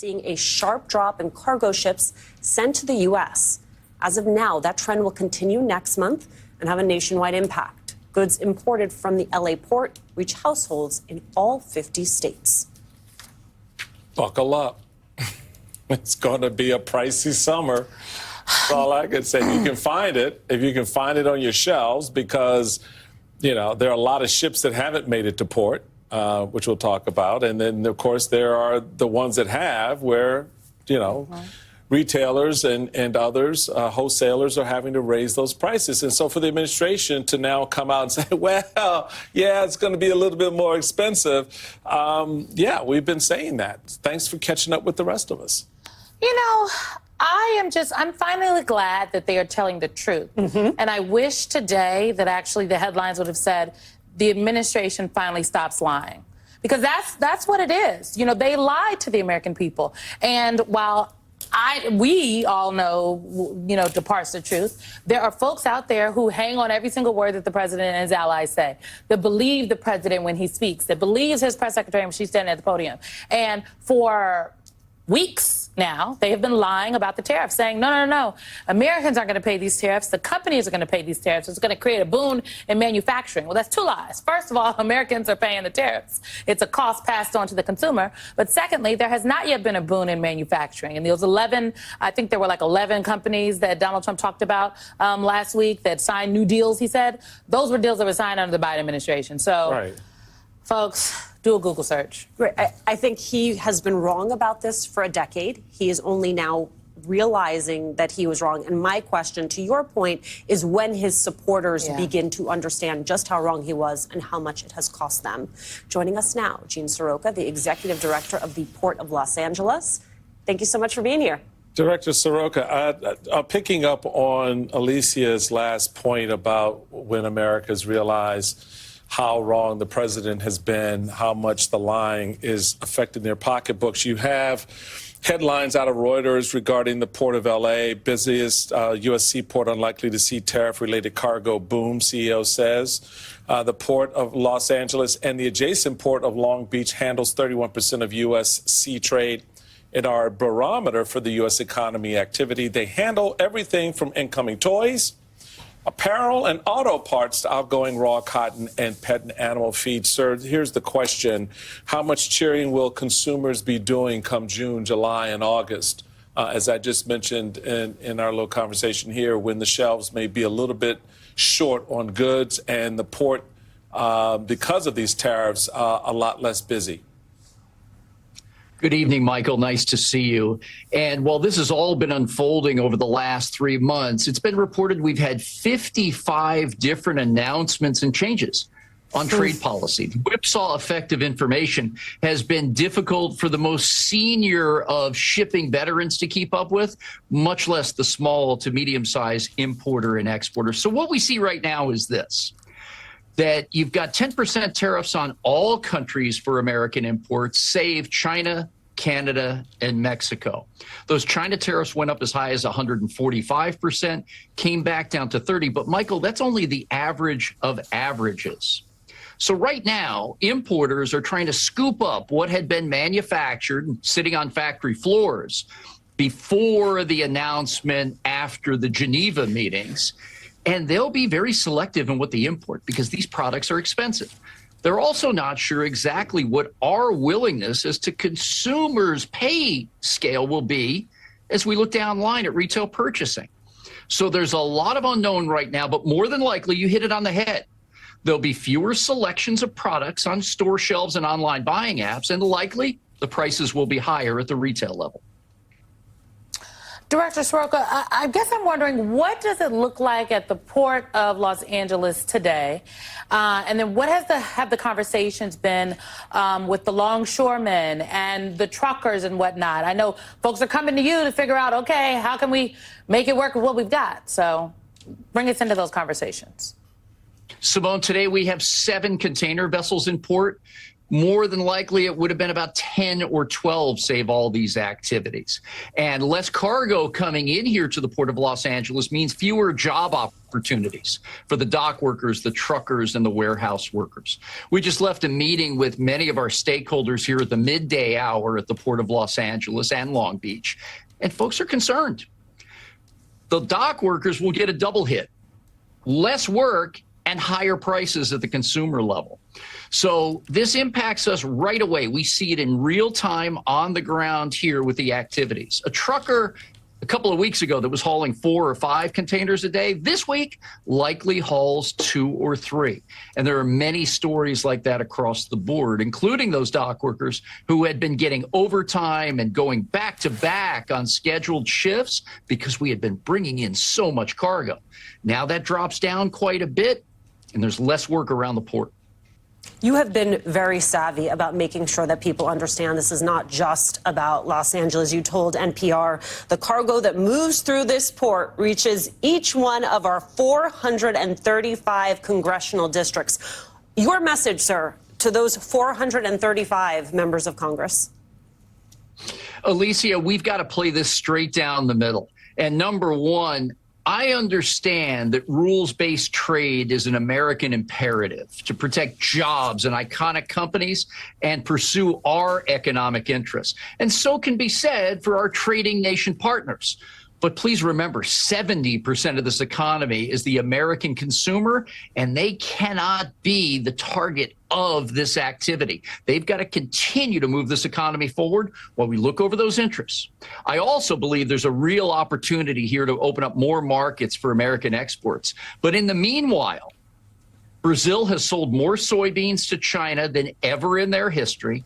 seeing a sharp drop in cargo ships sent to the U.S. As of now, that trend will continue next month and have a nationwide impact. Goods imported from the L.A. port reach households in all 50 states. Buckle up. It's going to be a pricey summer. That's all I can say. You can find it if you can find it on your shelves because, you know, there are a lot of ships that haven't made it to port, which we'll talk about. And then, of course, there are the ones that have where, you know, retailers and others, wholesalers are having to raise those prices. And so for the administration to now come out and say, well, yeah, it's going to be a little bit more expensive. Yeah, we've been saying that. Thanks for catching up with the rest of us. You know, I'm finally glad that they are telling the truth. And I wish today that actually the headlines would have said the administration finally stops lying. Because that's what it is. You know, they lied to the American people. And while we all know, you know, to parse the truth, there are folks out there who hang on every single word that the president and his allies say, that believe the president when he speaks, that believes his press secretary when she's standing at the podium. And for weeks now, they have been lying about the tariffs, saying, no, Americans aren't going to pay these tariffs. The companies are going to pay these tariffs. It's going to create a boon in manufacturing. Well, that's two lies. First of all, Americans are paying the tariffs. It's a cost passed on to the consumer. But secondly, there has not yet been a boon in manufacturing. And those 11, I think there were like 11 companies that Donald Trump talked about last week that signed new deals, he said. Those were deals that were signed under the Biden administration. So, folks, do a Google search. I think he has been wrong about this for a decade. He is only now realizing that he was wrong. And my question, to your point, is when his supporters begin to understand just how wrong he was and how much it has cost them. Joining us now, Jean Seroka, the executive director of the Port of Los Angeles. Thank you so much for being here. Director Seroka, picking up on Alicia's last point about when America's realized how wrong the president has been, how much the lying is affecting their pocketbooks. You have headlines out of Reuters regarding the Port of LA, busiest U.S. seaport unlikely to see tariff-related cargo boom, CEO says. The Port of Los Angeles and the adjacent Port of Long Beach handles 31% of U.S. sea trade. In our barometer for the U.S. economy activity, they handle everything from incoming toys, apparel and auto parts to outgoing raw cotton and pet and animal feed. Sir, here's the question. How much cheering will consumers be doing come June, July, and August? As I just mentioned in our little conversation here, when the shelves may be a little bit short on goods and the port, because of these tariffs, a lot less busy. Good evening, Michael. Nice to see you. And while this has all been unfolding over the last 3 months, it's been reported we've had 55 different announcements and changes on trade policy. The whipsaw effect of information has been difficult for the most senior of shipping veterans to keep up with, much less the small to medium-sized importer and exporter. So what we see right now is this, that you've got 10% tariffs on all countries for American imports, save China, Canada, and Mexico. Those China tariffs went up as high as 145%, came back down to 30. But, Michael, that's only the average of averages. So right now, importers are trying to scoop up what had been manufactured and sitting on factory floors before the announcement after the Geneva meetings. And they'll be very selective in what they import because these products are expensive. They're also not sure exactly what our willingness as to consumers' pay scale will be as we look down the line at retail purchasing. So there's a lot of unknown right now, but more than likely, you hit it on the head. There'll be fewer selections of products on store shelves and online buying apps, and likely the prices will be higher at the retail level. Director Seroka, I guess I'm wondering, what does it look like at the Port of Los Angeles today? And then what have the conversations been with the longshoremen and the truckers and whatnot? I know folks are coming to you to figure out, okay, how can we make it work with what we've got? So bring us into those conversations. Symone, today we have 7 container vessels in port. more than likely it would have been about 10 or 12 save all these activities. And less cargo coming in here to the Port of Los Angeles means fewer job opportunities for the dock workers, the truckers, and the warehouse workers. We just left a meeting with many of our stakeholders here at the midday hour at the Port of Los Angeles and Long Beach, and folks are concerned. The dock workers will get a double hit, less work and higher prices at the consumer level. So this impacts us right away. We see it in real time on the ground here with the activities. A trucker a couple of weeks ago that was hauling 4 or 5 containers a day, this week likely hauls 2 or 3. And there are many stories like that across the board, including those dock workers who had been getting overtime and going back to back on scheduled shifts because we had been bringing in so much cargo. Now that drops down quite a bit, and there's less work around the port. You have been very savvy about making sure that people understand this is not just about Los Angeles. You told NPR the cargo that moves through this port reaches each one of our 435 congressional districts. Your message, sir, to those 435 members of Congress? Alicia, we've got to play this straight down the middle. And number one, I understand that rules-based trade is an American imperative to protect jobs and iconic companies and pursue our economic interests. And so can be said for our trading nation partners. But please remember, 70% of this economy is the American consumer, and they cannot be the target of this activity. They've got to continue to move this economy forward while we look over those interests. I also believe there's a real opportunity here to open up more markets for American exports. But in the meanwhile, Brazil has sold more soybeans to China than ever in their history.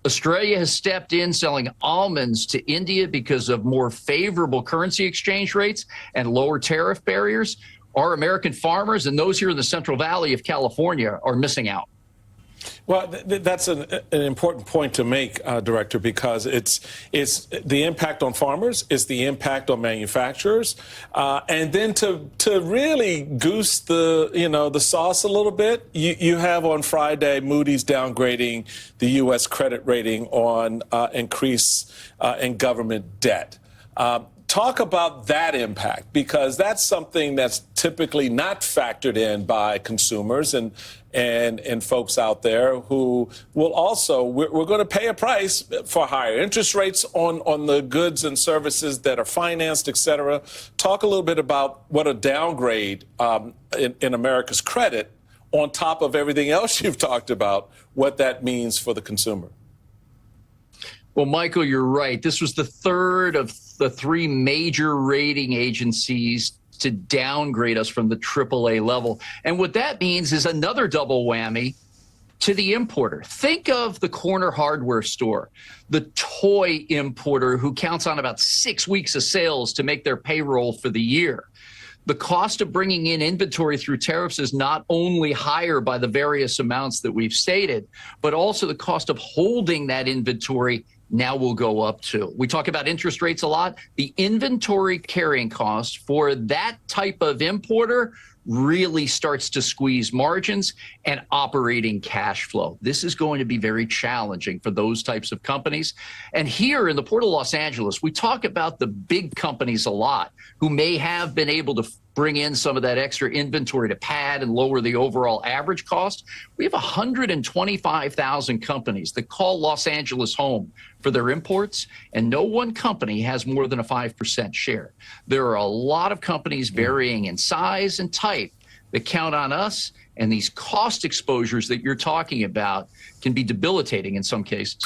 Australia has stepped in selling almonds to India because of more favorable currency exchange rates and lower tariff barriers. Our American farmers and those here in the Central Valley of California are missing out. Well, that's an important point to make, Director, because it's the impact on farmers, it's the impact on manufacturers, and then to really goose the sauce a little bit, you have on Friday Moody's downgrading the U.S. credit rating on increase in government debt. Talk about that impact, because that's something that's typically not factored in by consumers and folks out there who will also, we're going to pay a price for higher interest rates on the goods and services that are financed, et cetera. Talk a little bit about what a downgrade in America's credit, on top of everything else you've talked about, what that means for the consumer. Well, Michael, you're right. This was the third of the 3 major rating agencies to downgrade us from the AAA level. And what that means is another double whammy to the importer. Think of the corner hardware store, the toy importer who counts on about 6 weeks of sales to make their payroll for the year. The cost of bringing in inventory through tariffs is not only higher by the various amounts that we've stated, but also the cost of holding that inventory now will go up too. We talk about interest rates a lot. The inventory carrying cost for that type of importer really starts to squeeze margins and operating cash flow. This is going to be very challenging for those types of companies. And here in the Port of Los Angeles, we talk about the big companies a lot who may have been able to bring in some of that extra inventory to pad and lower the overall average cost. We have 125,000 companies that call Los Angeles home for their imports, and no one company has more than a 5% share. There are a lot of companies varying in size and type that count on us, and these cost exposures that you're talking about can be debilitating in some cases.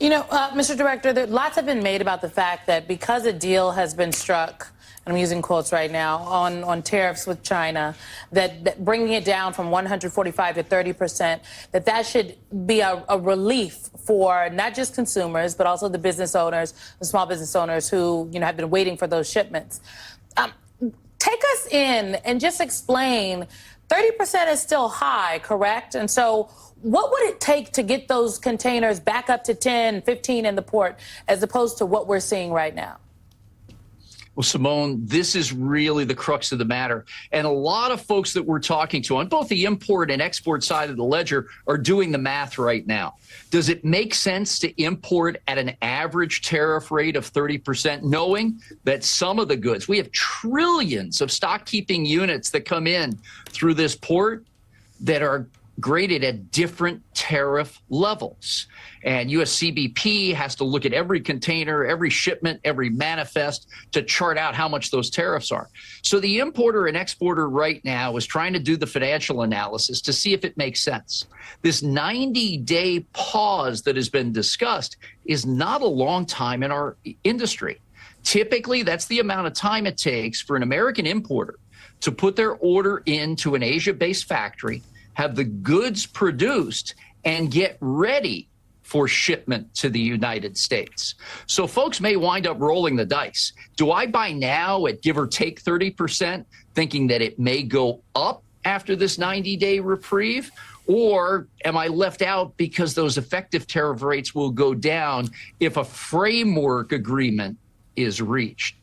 You know, Mr. Director, lots have been made about the fact that because a deal has been struck, and I'm using quotes right now, on tariffs with China, that bringing it down from 145 to 30%, that should be a relief for not just consumers, but also the business owners, the small business owners who, have been waiting for those shipments. Take us in and just explain, 30% is still high, correct? And so what would it take to get those containers back up to 10, 15 in the port, as opposed to what we're seeing right now? Well, Symone, this is really the crux of the matter. And a lot of folks that we're talking to on both the import and export side of the ledger are doing the math right now. Does it make sense to import at an average tariff rate of 30%, knowing that some of the goods, we have trillions of stock keeping units that come in through this port that are graded at different tariff levels. And USCBP has to look at every container, every shipment, every manifest to chart out how much those tariffs are. So the importer and exporter right now is trying to do the financial analysis to see if it makes sense. This 90-day pause that has been discussed is not a long time in our industry. Typically, that's the amount of time it takes for an American importer to put their order into an Asia-based factory, have the goods produced, and get ready for shipment to the United States. So folks may wind up rolling the dice. Do I buy now at give or take 30%, thinking that it may go up after this 90-day reprieve? Or am I left out because those effective tariff rates will go down if a framework agreement is reached?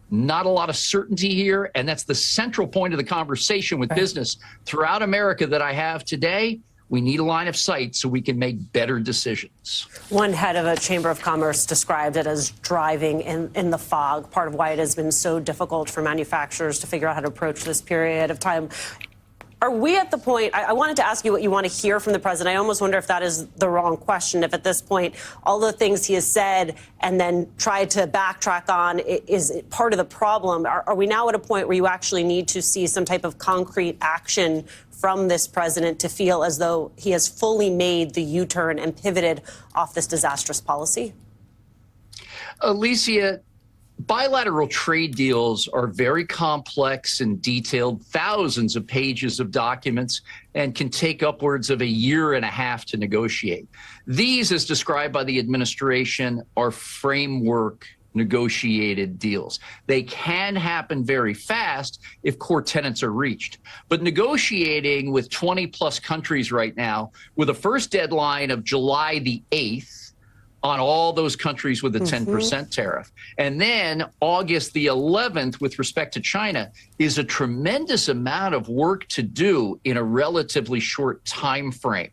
Not a lot of certainty here, and that's the central point of the conversation with business throughout America that I have today. We need a line of sight so we can make better decisions. One head of a Chamber of Commerce described it as driving in the fog, part of why it has been so difficult for manufacturers to figure out how to approach this period of time. Are we at the point, I wanted to ask you what you want to hear from the president. I almost wonder if that is the wrong question, if at this point, all the things he has said and then tried to backtrack on is part of the problem. Are we now at a point where you actually need to see some type of concrete action from this president to feel as though he has fully made the U-turn and pivoted off this disastrous policy? Alicia, bilateral trade deals are very complex and detailed, thousands of pages of documents, and can take upwards of a year and a half to negotiate. These, as described by the administration, are framework negotiated deals. They can happen very fast if core tenets are reached. But negotiating with 20 plus countries right now, with a first deadline of July the 8th, on all those countries with a 10% tariff. And then August the 11th with respect to China is a tremendous amount of work to do in a relatively short time frame.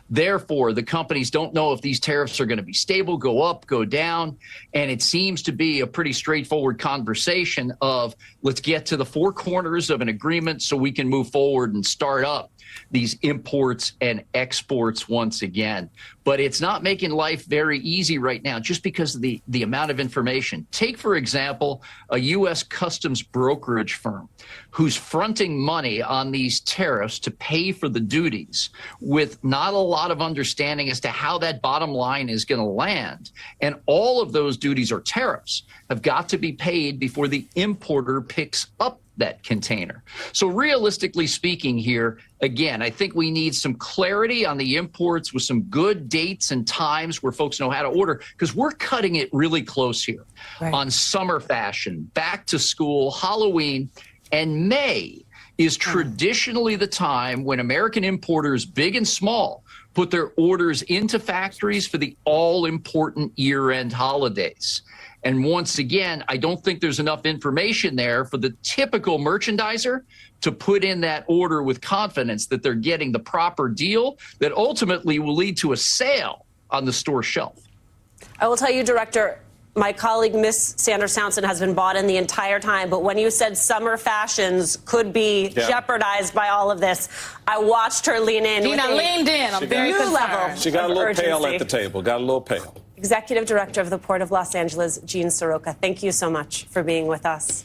Therefore, the companies don't know if these tariffs are going to be stable, go up, go down. And it seems to be a pretty straightforward conversation of let's get to the four corners of an agreement so we can move forward and start up these imports and exports once again. But it's not making life very easy right now just because of the amount of information. Take, for example, a U.S. customs brokerage firm who's fronting money on these tariffs to pay for the duties with not a lot of understanding as to how that bottom line is going to land. And all of those duties or tariffs have got to be paid before the importer picks up that container. So realistically speaking here, again, I think we need some clarity on the imports with some good dates and times where folks know how to order, because we're cutting it really close here on summer fashion, back to school, Halloween, and May is traditionally the time when American importers, big and small, put their orders into factories for the all-important year-end holidays. And once again, I don't think there's enough information there for the typical merchandiser to put in that order with confidence that they're getting the proper deal that ultimately will lead to a sale on the store shelf. I will tell you, Director, my colleague, Miss Sanders Townsend, has been bought in the entire time. But when you said summer fashions could be jeopardized by all of this, I watched her lean in. Dina leaned in. I'm very concerned. She got a little pale at the table, got a little pale. Executive Director of the Port of Los Angeles, Jean Seroka, thank you so much for being with us.